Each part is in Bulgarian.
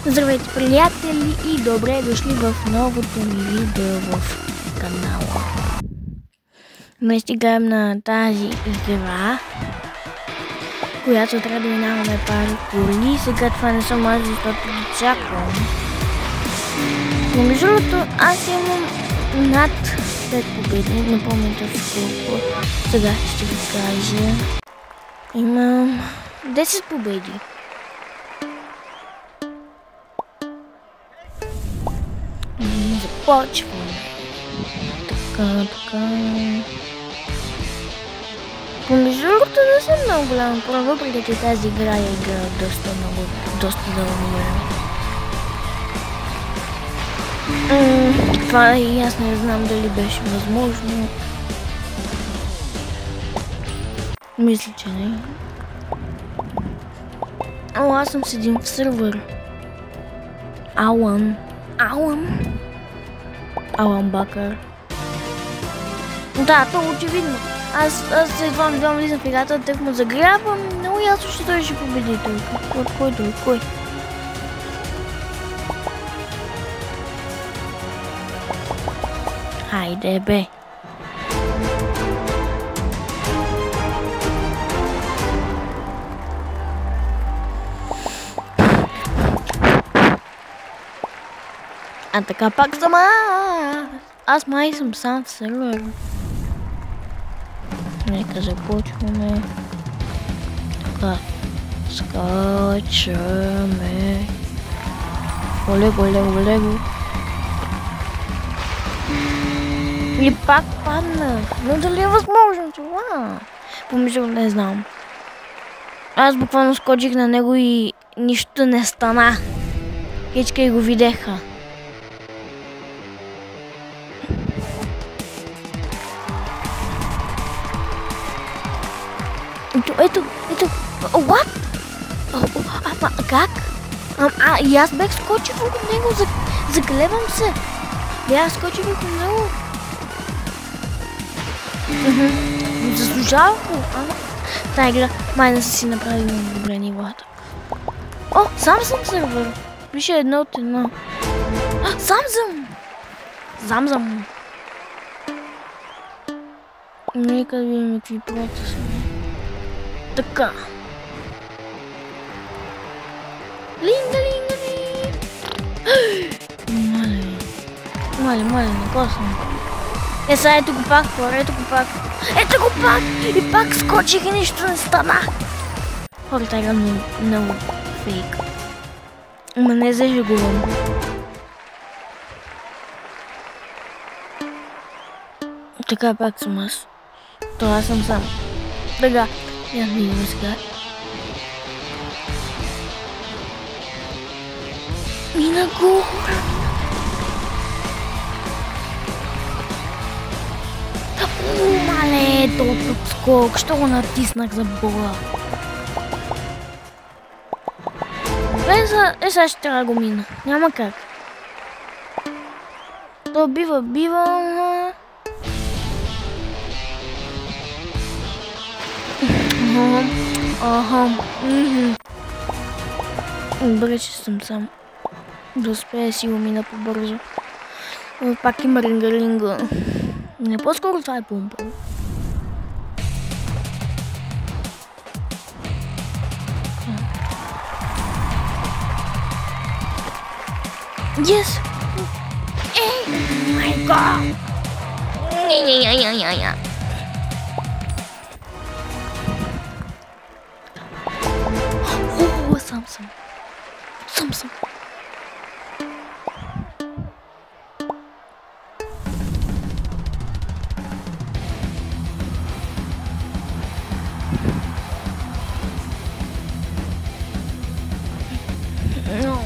Здравейте, приятели, и добре дошли в новото ми видео в канала. Днес играем на тази игра, която трябва да минаваме паркури. Сега това не съм аз, защото ги чакам. Но между другото, аз имам над 5 победи. Не помня точно колко. Сега ще ви кажа. Имам 10 победи. Започваме. Така. Помежду другото не съм много голям, въпреки че тази игра доста дълго време. Това и аз не знам дали беше възможно. Мисля, че не. Ало, аз съм с един в сървър. Алан Бакър. Да, то очевидно. Аз едва влизам в играта, тък му загрявам, много ясно, че той ще победи той. Кой? Хайде, бе. А така пак съм аз май съм сам в сервер. Нека започваме. Така. Скачаме. Олего. И пак паднах. Но дали е възможно това? Помисля, не знам. Аз буквално скочих на него и нищо не стана. Всички го видяха. Ето. What? Ама как? И аз бях скочил върху него, загледам се. Бях скочил върху него. Заслужава го. Тая игра май не са си направили добре нивата. О, сам съм сервер. Пише 1 от 1. Замзам. Нека да видим какви проекта са. Така. Линга. Мале, не косвам. Сега ето го пак. И пак скочих и нищо не стана. Хората игра много фейк. Ама не зажигувам. Така пак съм аз. Това съм сам. Така. Я видим сега. Мина го. Мале, толкова скок. Що го натиснах за бога? Сега ще трябва да го мина. Няма как. То бива. Добре, че съм сам. Да успея си го мина по-бързо. Но пак има ринга. Не, по-скоро това е помпа. Yes! My God! Самсung. No.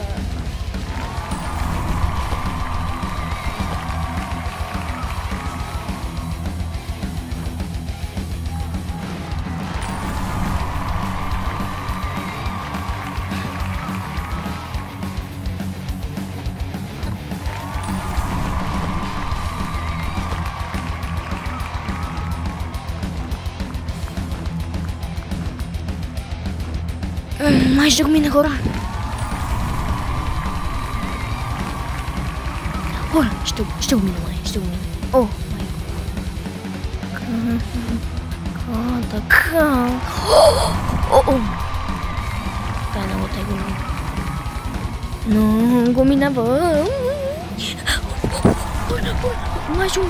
Май ще го мина хора. Ще го мина, О, май. Така. О! Това е много тегло. Но го минава. Майчо.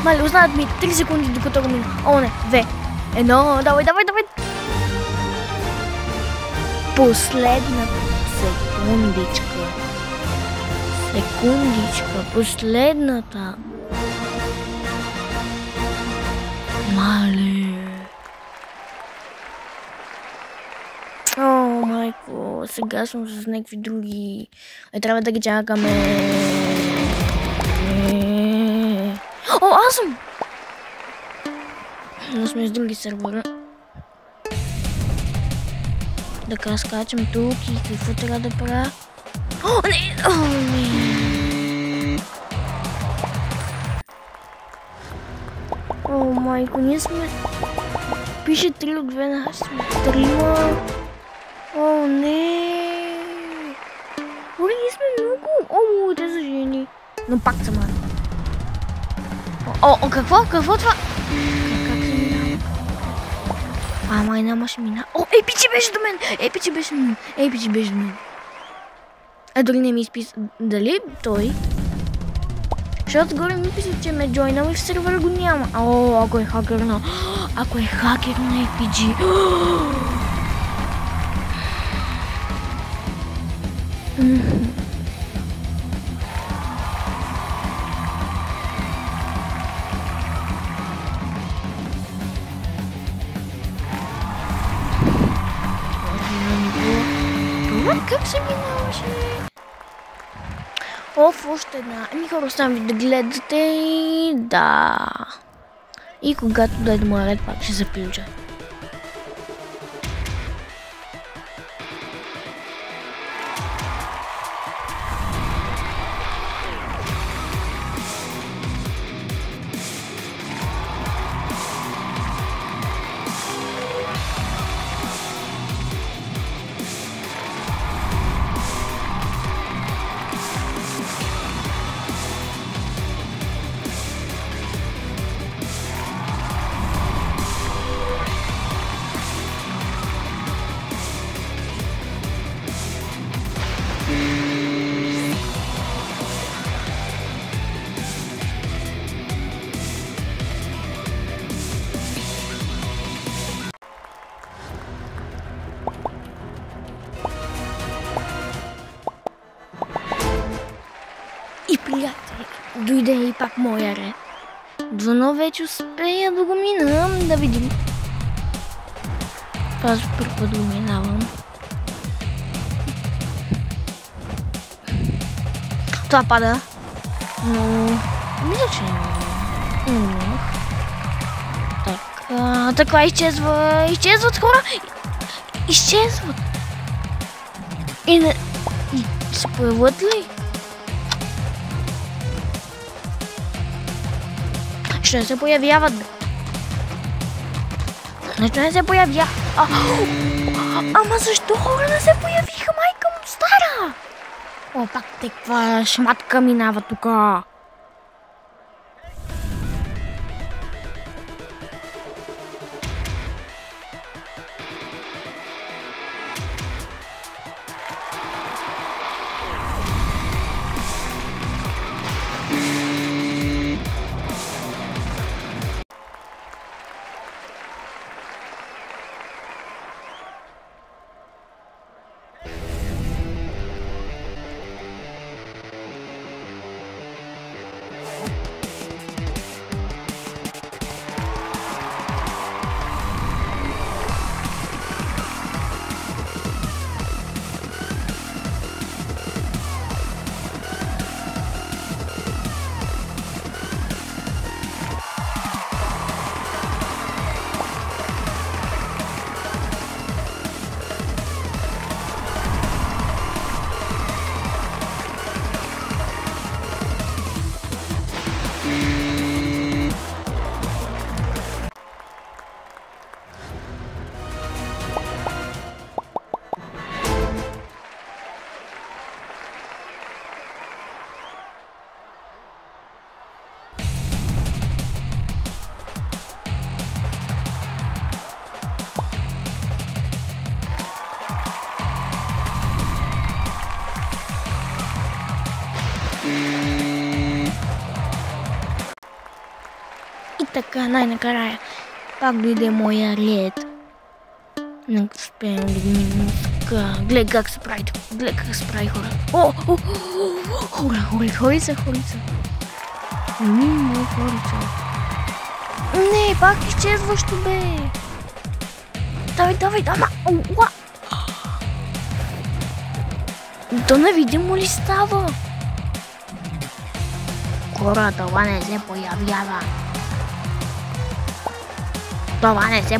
Мале, останат ми 3 секунди докато го мина. О, не, 2, 1, давай. Последната секундичка, последната. Мале. О, майко, сега съм с някакви други. Трябва да ги чакаме. О, аз съм! Но сме с други сервера. Така скачам тук и какво трябва да правя? О, не! О, майко, ние сме... Пише 3 от 2 на сме 3. О, не! Ори, ние сме много... О, те са жени. Но пак съм аз. О, какво? Какво това? Как се минава? Май няма ще мина. О, Епичи беше до мен! Епичи беше до мен. Дори не ми изписа. Дали той? Защото горе ми писа, че ме джойнал и в сервера го няма. О, ако е хакер на APG. Как се минаваше? Още една. Хора, оставам ви да гледате и да. И когато дойде моя ред, пак ще запилча. Приятели, дойде и пак моя ред. Дано вече успея да го минам, да видим. Аз първи път го минавам. Това пада. Но... мисля, че не. Така изчезва. Изчезват хора. Изчезват. И не... се появят ли? Ще не се появяват, бе. Нещо не се появя. Ама защо хора не се появиха, майка му стара? О, пак теква шматка минава тука. Така, най-накрая. Пак дойде моя ред. Не успеем да ги минем така. Гледай как се прави. Гледай как се прави хора. Хорица. Хорица. Не, пак изчезващо бе. Давай, ама. То невидимо ли става? Хора, това не се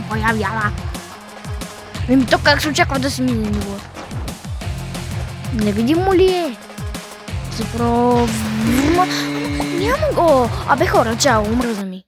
появява. То как се очаква да се мине него? Невидимо ли е? Няма го! Абе хора, чао, умръзна ми.